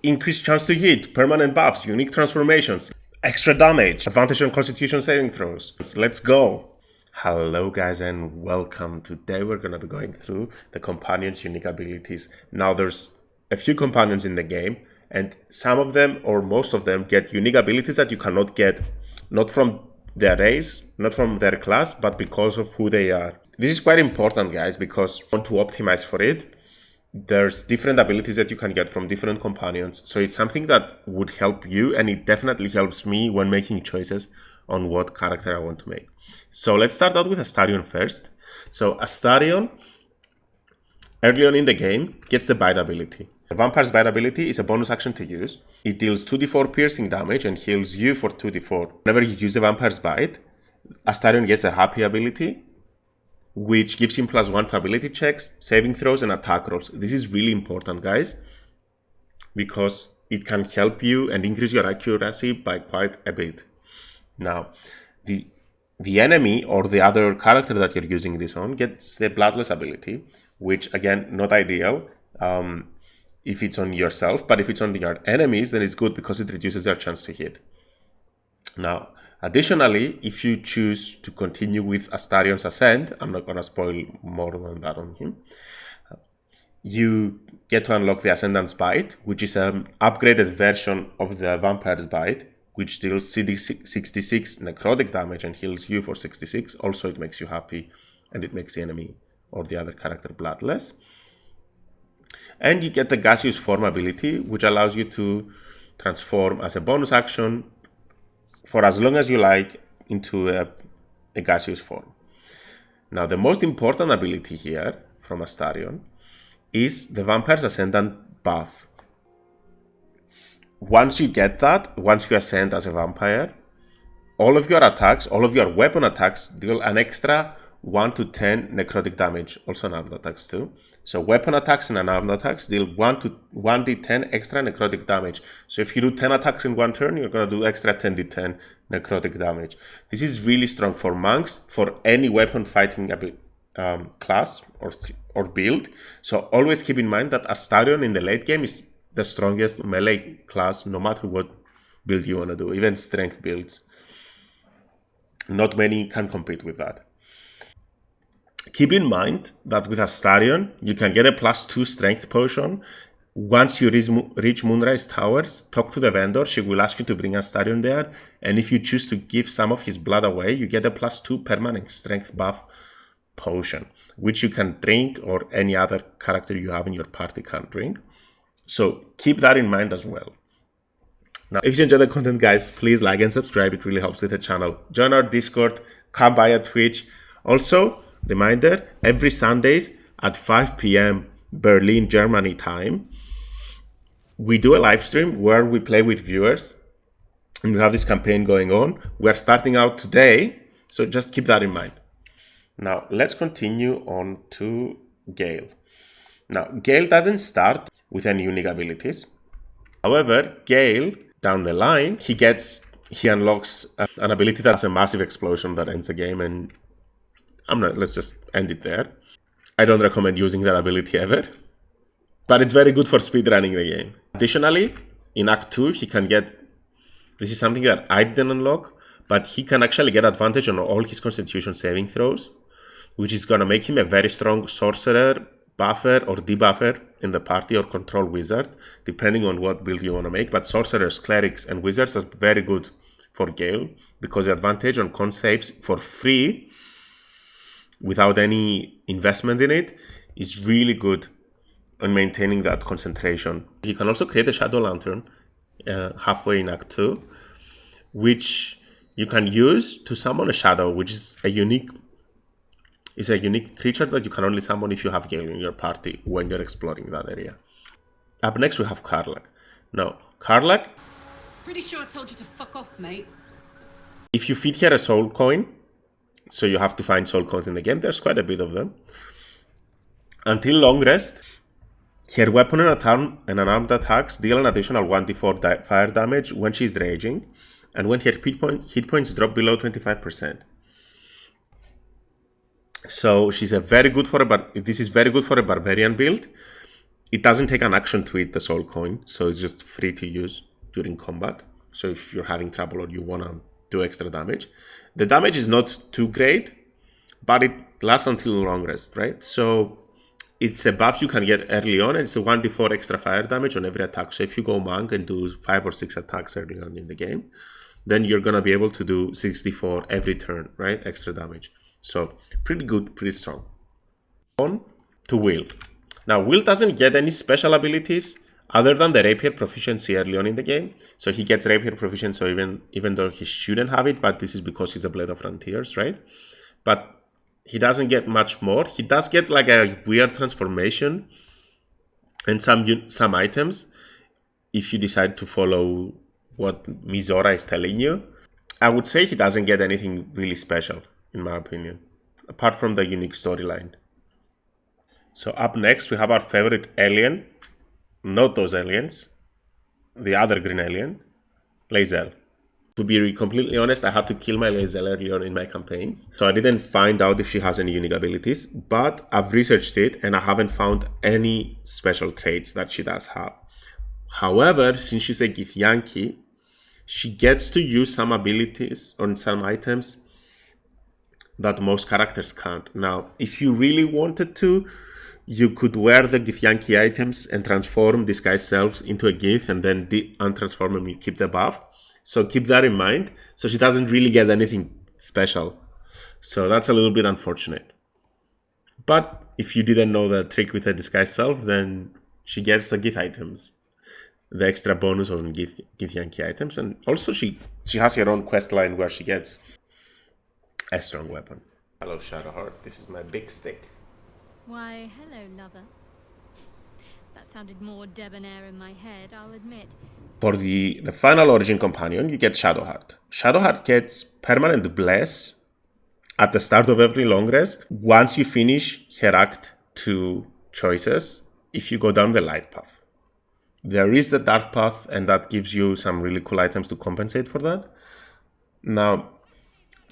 increased chance to hit, permanent buffs, unique transformations, extra damage, advantage on constitution saving throws. Let's go. Hello guys and welcome. Today we're going to be going through the companions' unique abilities. Now there's a few companions in the game and some of them or most of them get unique abilities that you cannot get, not from their race, not from their class, but because of who they are. This is quite important, guys, because you want to optimize for it. There's different abilities that you can get from different companions, so it's something that would help you, and it definitely helps me when making choices on what character I want to make. So let's start out with Astarion first. So Astarion, early on in the game, gets the Bite ability. The Vampire's Bite ability is a bonus action to use. It deals 2d4 piercing damage and heals you for 2d4. Whenever you use the Vampire's Bite, Astarion gets a Happy ability, which gives him +1 to ability checks, saving throws, and attack rolls. This is really important, guys, because it can help you and increase your accuracy by quite a bit. Now, the enemy or the other character that you're using this on gets the Bloodless ability, which, again, not ideal if it's on yourself, but if it's on your enemies, then it's good because it reduces their chance to hit. Now, additionally, if you choose to continue with Astarion's Ascent, I'm not going to spoil more than that on him, you get to unlock the Ascendant's Bite, which is an upgraded version of the Vampire's Bite, which deals 66 necrotic damage and heals you for 66. Also, it makes you happy, and it makes the enemy or the other character bloodless. And you get the Gaseous Form ability, which allows you to transform as a bonus action for as long as you like into a gaseous form. Now, the most important ability here from Astarion is the Vampire's Ascendant buff. Once you get that, once you ascend as a vampire, all of your attacks, all of your weapon attacks deal an extra 1 to 10 necrotic damage, also unarmed attacks too. So weapon attacks and unarmed attacks deal 1d10 extra necrotic damage. So if you do 10 attacks in one turn, you're going to do extra 10d10 necrotic damage. This is really strong for monks, for any weapon fighting class or build. So always keep in mind that Astarion in the late game is the strongest melee class, no matter what build you want to do, even strength builds. Not many can compete with that. Keep in mind that with Astarion, you can get a +2 strength potion. Once you reach Moonrise Towers, talk to the vendor. She will ask you to bring Astarion there. And if you choose to give some of his blood away, you get a +2 permanent strength buff potion, which you can drink or any other character you have in your party can drink. So keep that in mind as well. Now, if you enjoy the content, guys, please like and subscribe. It really helps with the channel. Join our Discord. Come by at Twitch. Also, reminder, every Sundays at 5 p.m. Berlin, Germany time, we do a live stream where we play with viewers and we have this campaign going on. We're starting out today, so just keep that in mind. Now, let's continue on to Gale. Now, Gale doesn't start with any unique abilities. However, Gale, down the line, he unlocks an ability that has a massive explosion that ends the game, and let's just end it there. I don't recommend using that ability ever, but it's very good for speedrunning the game. Additionally, in Act 2, he can get, this is something that I didn't unlock, but he can actually get advantage on all his constitution saving throws, which is going to make him a very strong sorcerer, buffer, or debuffer in the party, or control wizard, depending on what build you want to make. But sorcerers, clerics, and wizards are very good for Gale, because the advantage on con saves for free without any investment in it is really good on maintaining that concentration. You can also create a Shadow Lantern halfway in Act 2, which you can use to summon a shadow, which is a unique creature that you can only summon if you have Gale in your party when you're exploring that area. Up next, we have Karlach. Now, Karlach, pretty sure I told you to fuck off, mate. If you feed her a soul coin, so you have to find soul coins in the game, there's quite a bit of them. Until long rest, her weapon and unarmed attacks deal an additional 1d4 fire damage when she's raging, and when her hit points drop below 25%. So she's this is very good for a barbarian build, It doesn't take an action to eat the soul coin, so it's just free to use during combat. So if you're having trouble or you want to do extra damage. The damage is not too great, but it lasts until long rest, right? So it's a buff you can get early on, and it's a 1d4 extra fire damage on every attack. So if you go monk and do 5 or 6 attacks early on in the game, then you're going to be able to do 64 every turn, right? Extra damage. So pretty good, pretty strong. On to Wyll. Now, Wyll doesn't get any special abilities other than the rapier proficiency early on in the game. So he gets rapier proficiency, so even though he shouldn't have it, but this is because he's a Blade of Frontiers, right? But he doesn't get much more. He does get like a weird transformation and some items if you decide to follow what Minthara is telling you. I would say he doesn't get anything really special, in my opinion, apart from the unique storyline. So up next, we have our favorite alien. Not those aliens. The other green alien. Lae'zel. To be completely honest, I had to kill my Lae'zel early on in my campaigns. So I didn't find out if she has any unique abilities. But I've researched it and I haven't found any special traits that she does have. However, since she's a Githyanki, she gets to use some abilities on some items that most characters can't. Now, if you really wanted to, you could wear the Githyanki items and transform disguise selves into a Gith and then untransform them, you keep the buff. So keep that in mind. So she doesn't really get anything special. So that's a little bit unfortunate. But if you didn't know the trick with the disguise self, then she gets the Gith items. The extra bonus on Githyanki items. And also she has her own quest line where she gets a strong weapon. Hello Shadowheart, this is my big stick. Why, hello, lover. That sounded more debonair in my head, I'll admit. For the final origin companion, you get Shadowheart. Shadowheart gets permanent bless at the start of every long rest once you finish her Act 2 choices if you go down the light path. There is the dark path, and that gives you some really cool items to compensate for that. Now,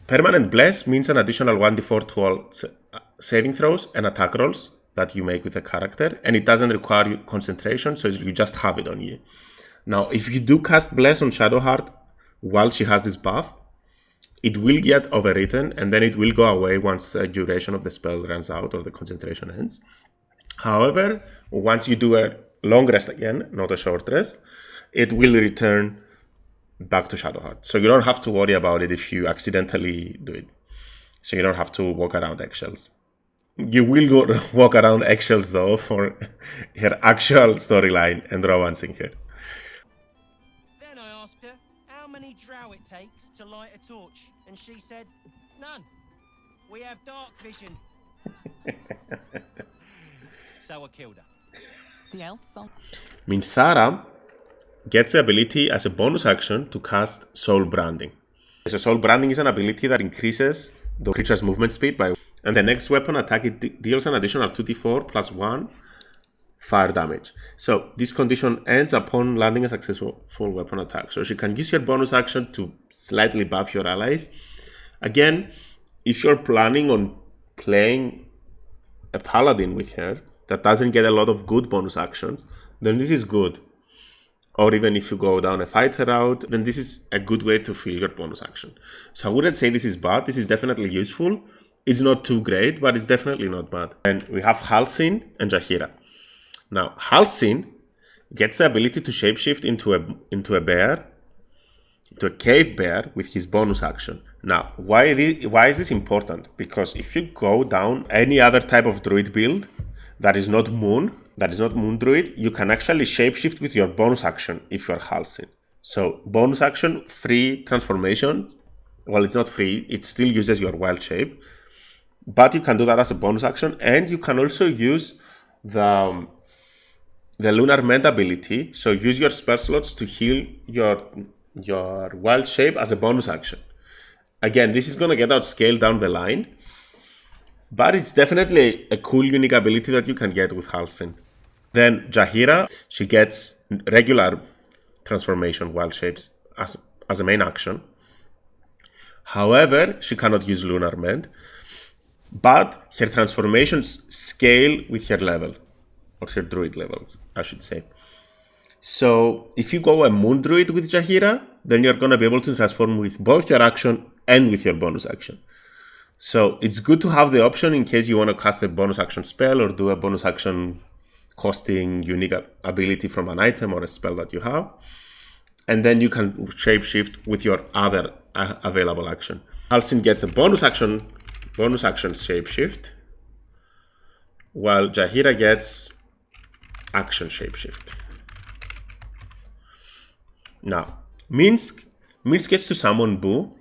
permanent bless means an additional 1d4 to all saving throws and attack rolls that you make with the character, and it doesn't require you concentration, so you just have it on you. Now, if you do cast bless on Shadowheart while she has this buff, it will get overwritten, and then it will go away once the duration of the spell runs out or the concentration ends. However, once you do a long rest again, not a short rest, it will return back to Shadowheart. So you don't have to worry about it if you accidentally do it. So you don't have to walk around eggshells. You will walk around eggshells though for her actual storyline and romancing her. Then I asked her how many drow it takes to light a torch, and she said, none. We have dark vision. So I killed her. The elf song. Minthara gets the ability as a bonus action to cast Soul Branding. So Soul Branding is an ability that increases the creature's movement speed by, and the next weapon attack it deals an additional 2d4 plus 1 fire damage. So this condition ends upon landing a successful full weapon attack. So she can use your bonus action to slightly buff your allies. Again, if you're planning on playing a paladin with her that doesn't get a lot of good bonus actions, then this is good. Or even if you go down a fighter route, then this is a good way to fill your bonus action. So I wouldn't say this is bad. This is definitely useful. It's not too great, but it's definitely not bad. And we have Halsin and Jaheira. Now, Halsin gets the ability to shapeshift into a bear, into a cave bear with his bonus action. Now, why is this important? Because if you go down any other type of druid build that is not moon druid, you can actually shapeshift with your bonus action if you are Halsin. So bonus action, free transformation. Well, it's not free, it still uses your wild shape, but you can do that as a bonus action, and you can also use the lunar mend ability. So use your spell slots to heal your wild shape as a bonus action. Again, this is gonna get outscaled down the line, but it's definitely a cool unique ability that you can get with Halsin. Then Jaheira, she gets regular transformation wild shapes as a main action. However, she cannot use Lunar Mend, but her transformations scale with her level or her druid levels, I should say. So if you go a moon druid with Jaheira, then you're going to be able to transform with both your action and with your bonus action. So it's good to have the option in case you want to cast a bonus action spell or do a bonus action costing unique ability from an item or a spell that you have. And then you can shapeshift with your other available action. Halsin gets a bonus action shapeshift, while Jaheira gets action shapeshift. Now, Minsc gets to summon Boo.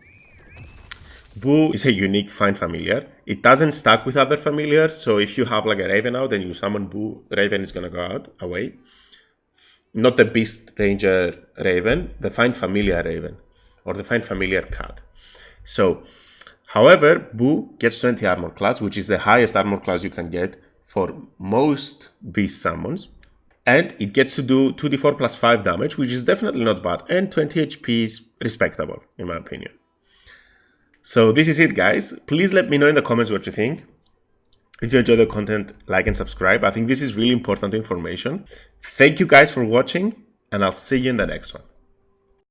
Boo is a unique find familiar. It doesn't stack with other familiars, so if you have like a Raven out and you summon Boo, Raven is gonna go away. Not the Beast Ranger Raven, the Find Familiar Raven, or the Find Familiar Cat. So, however, Boo gets 20 armor class, which is the highest armor class you can get for most Beast summons. And it gets to do 2d4 plus 5 damage, which is definitely not bad. And 20 HP is respectable, in my opinion. So this is it, guys. Please let me know in the comments what you think. If you enjoy the content, like and subscribe. I think this is really important information. Thank you guys for watching, and I'll see you in the next one.